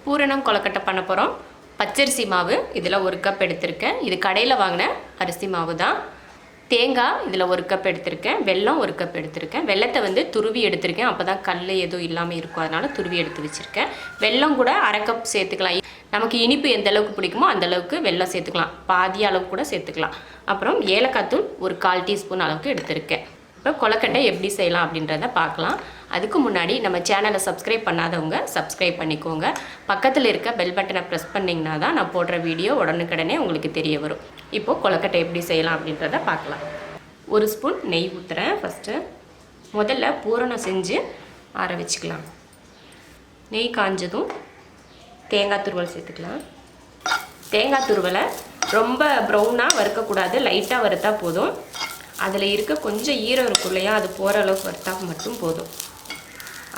பூரணம் கொழுக்கட்டை பண்ண போகிறோம். பச்சரிசி மாவு இதில் 1 கப் எடுத்திருக்கேன். இது கடையில் வாங்கின அரிசி மாவு தான். தேங்காய் இதில் 1 கப் எடுத்திருக்கேன். வெல்லம் 1 கப் எடுத்திருக்கேன். வெல்லத்தை வந்து துருவி எடுத்திருக்கேன். அப்போ தான் கல் எதுவும் இல்லாமல் இருக்கும், அதனால் துருவி எடுத்து வச்சுருக்கேன். வெல்லம் கூட 1/2 கப் சேர்த்துக்கலாம். நமக்கு இனிப்பு எந்த அளவுக்கு பிடிக்குமோ அந்த அளவுக்கு வெல்லம் சேர்த்துக்கலாம். பாதி அளவு கூட சேர்த்துக்கலாம். அப்புறம் ஏலக்காய் தூள் ஒரு 1/4 டீஸ்பூன் அளவுக்கு எடுத்திருக்கேன். இப்போ கொழுக்கட்டை எப்படி செய்யலாம் அப்படின்றத பார்க்கலாம். அதுக்கு முன்னாடி நம்ம சேனலை சப்ஸ்கிரைப் பண்ணாதவங்க சப்ஸ்கிரைப் பண்ணிக்கோங்க. பக்கத்தில் இருக்க பெல் பட்டனை ப்ரெஸ் பண்ணிங்கன்னா தான் நான் போடுற வீடியோ உடனுக்குடனே உங்களுக்கு தெரிய வரும். இப்போது கொழுக்கட்டை எப்படி செய்யலாம் அப்படின்றத பார்க்கலாம். 1 ஸ்பூன் நெய் ஊற்றுறேன். ஃபஸ்ட்டு முதல்ல பூரணம் செஞ்சு ஆற வச்சுக்கலாம். நெய் காஞ்சதும் தேங்காய் துருவல் சேர்த்துக்கலாம். தேங்காய் துருவலை ரொம்ப ப்ரௌனாக வறுக்கக்கூடாது, லைட்டாக வறுத்தா போதும். அதில் இருக்க கொஞ்சம் ஈரம் இருக்கும் இல்லையா, அது போகிற அளவுக்கு வறுத்தா மட்டும் போதும்.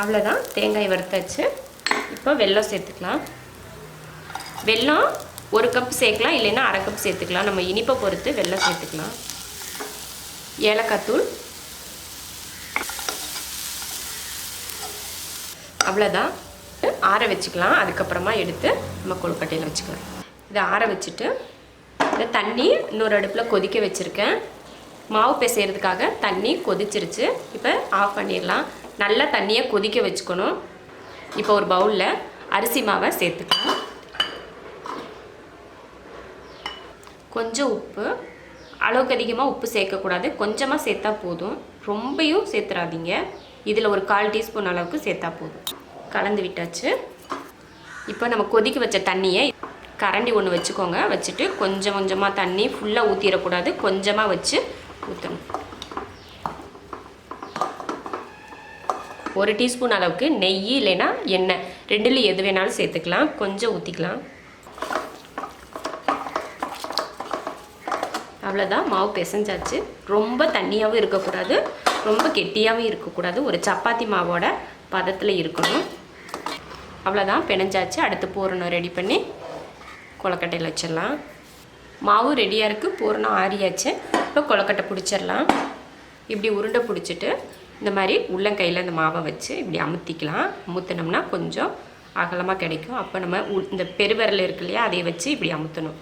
அவ்வளோதான், தேங்காய் வறுத்தாச்சு. இப்போ வெல்லம் சேர்த்துக்கலாம். வெல்லம் 1 கப் சேர்க்கலாம், இல்லைன்னா 1/2 கப் சேர்த்துக்கலாம். நம்ம இனிப்பை பொறுத்து வெல்லம் சேர்த்துக்கலாம். ஏலக்காய் தூள், அவ்வளோதான். ஆற வச்சுக்கலாம். அதுக்கப்புறமா எடுத்து நம்ம கொழுக்கட்டையில் வச்சுக்கலாம். இதை ஆற வச்சுட்டு இந்த தண்ணி இன்னொரு அடுப்பில் கொதிக்க வச்சுருக்கேன். மாவு பிசைகிறதுக்காக தண்ணி கொதிச்சிருச்சு. இப்போ ஆஃப் பண்ணிடலாம். நல்லா தண்ணியை கொதிக்க வச்சுக்கணும். இப்போ ஒரு பவுலில் அரிசி மாவை சேர்த்துக்கலாம். கொஞ்சம் உப்பு, அளவுக்கு அதிகமாக உப்பு சேர்க்கக்கூடாது, கொஞ்சமாக சேர்த்தா போதும். ரொம்பையும் சேர்த்துறாதீங்க. இதில் ஒரு 1/4 டீஸ்பூன் அளவுக்கு சேர்த்தா போதும். கலந்து விட்டாச்சு. இப்போ நம்ம கொதிக்க வச்ச தண்ணியை கரண்டி ஒன்று வச்சுக்கோங்க. வச்சுட்டு கொஞ்சம் கொஞ்சமாக தண்ணி ஃபுல்லாக ஊற்றிடக்கூடாது, கொஞ்சமாக வச்சு ஊற்றணும். 1 டீஸ்பூன் அளவுக்கு நெய் இல்லைன்னா எண்ணெய், ரெண்டில் எது வேணாலும் சேர்த்துக்கலாம். கொஞ்சம் ஊற்றிக்கலாம். அவ்வளோதான், மாவு பிசைஞ்சாச்சு. ரொம்ப தண்ணியாகவும் இருக்கக்கூடாது, ரொம்ப கெட்டியாகவும் இருக்கக்கூடாது. ஒரு சப்பாத்தி மாவோட பதத்தில் இருக்கணும். அவ்வளோதான், பிணைஞ்சாச்சு. அடுத்து பூரணம் ரெடி பண்ணி கொழுக்கட்டையில் வச்சிடலாம். மாவு ரெடியாக இருக்குது, பூரணம் ஆறியாச்சு. இப்போ கொழுக்கட்டை பிடிச்சிடலாம். இப்படி உருண்டை பிடிச்சிட்டு இந்த மாதிரி உள்ளங்கையில் இந்த மாவை வச்சு இப்படி அமுத்திக்கலாம். அமுத்தினோம்னா கொஞ்சம் அகலமாக கிடைக்கும். அப்போ நம்ம இந்த பெருவிரல் இருக்கு இல்லையா, அதை வச்சு இப்படி அமுத்தணும்.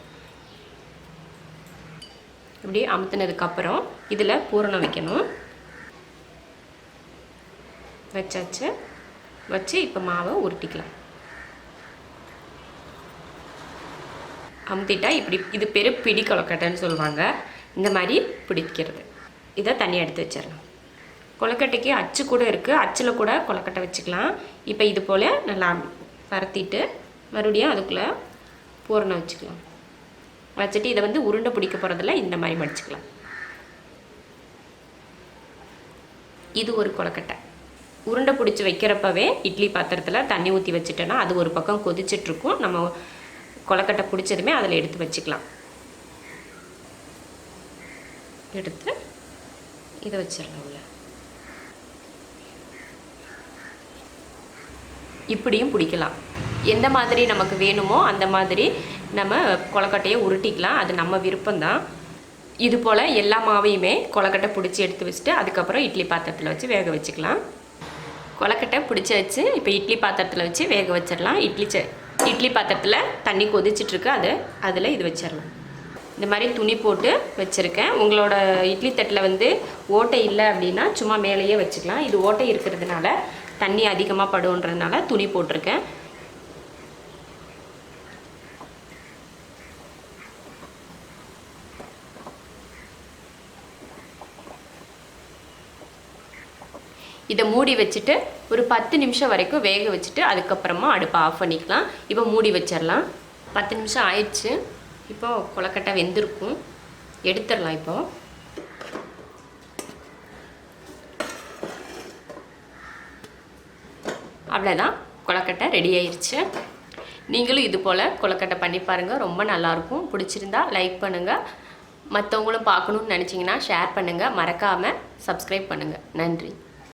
இப்படி அமுத்தினதுக்கப்புறம் இதில் பூரணம் வைக்கணும். வச்சாச்சு. வச்சு இப்போ மாவை உருட்டிக்கலாம். அமுத்திட்டா இப்படி, இது பேர் பிடி கொழுக்கட்டைன்னு சொல்லுவாங்க. இந்த மாதிரி பிடிக்கிறது. இதை தனியாக எடுத்து வச்சிடலாம். கொழுக்கட்டைக்கு அச்சு கூட இருக்குது, அச்சில் கூட கொழுக்கட்டை வச்சுக்கலாம். இப்போ இது போல் நல்லா பரத்திட்டு மறுபடியும் அதுக்குள்ளே பூரணம் வச்சுக்கலாம். வச்சுட்டு இதை வந்து உருண்டை பிடிக்க போகிறதில்ல, இந்த மாதிரி மடிச்சுக்கலாம். இது ஒரு கொழுக்கட்டை. உருண்டை பிடிச்சி வைக்கிறப்பவே இட்லி பாத்திரத்தில் தண்ணி ஊற்றி வச்சுட்டோன்னா அது ஒரு பக்கம் கொதிச்சிட்ருக்கும். நம்ம கொழுக்கட்டை பிடிச்சதுமே அதில் எடுத்து வச்சுக்கலாம். எடுத்து இதை வச்சிடலாம் உள்ள. இப்படியும் பிடிக்கலாம். எந்த மாதிரி நமக்கு வேணுமோ அந்த மாதிரி நம்ம கொழுக்கட்டையை உருட்டிக்கலாம். அது நம்ம விருப்பம்தான். இது போல் எல்லா மாவையுமே கொழுக்கட்டை பிடிச்சி எடுத்து வச்சுட்டு அதுக்கப்புறம் இட்லி பாத்திரத்தில் வச்சு வேக வச்சுக்கலாம். கொழுக்கட்டை பிடிச்சி வச்சு இப்போ இட்லி பாத்திரத்தில் வச்சு வேக வச்சிடலாம். இட்லி பாத்திரத்தில் தண்ணி கொதிச்சிட்ருக்கு, அதில் இது வச்சிடலாம். இந்த மாதிரி துணி போட்டு வச்சுருக்கேன். உங்களோட இட்லி தட்டில் வந்து ஓட்டை இல்லை அப்படின்னா சும்மா மேலேயே வச்சுக்கலாம். இது ஓட்டை இருக்கிறதுனால தண்ணி அதிகமாக படுன்றதுனால துணி போட்டிருக்கேன். இதை மூடி வச்சுட்டு ஒரு 10 நிமிஷம் வரைக்கும் வேக வச்சுட்டு அதுக்கப்புறமா அடுப்பை ஆஃப் பண்ணிக்கலாம். இப்போ மூடி வச்சிடலாம். 10 நிமிஷம் ஆயிடுச்சு. இப்போ கொழுக்கட்டை வெந்திருக்கும், எடுத்துடலாம். இப்போ அவ்வளோதான், கொழுக்கட்டை ரெடி ஆயிடுச்சு. நீங்களும் இது போல் கொழுக்கட்டை பண்ணி பாருங்கள், ரொம்ப நல்லாயிருக்கும். பிடிச்சிருந்தா லைக் பண்ணுங்கள். மற்றவங்களும் பார்க்கணுன்னு நினச்சிங்கன்னா ஷேர் பண்ணுங்கள். மறக்காமல் சப்ஸ்கிரைப் பண்ணுங்கள். நன்றி.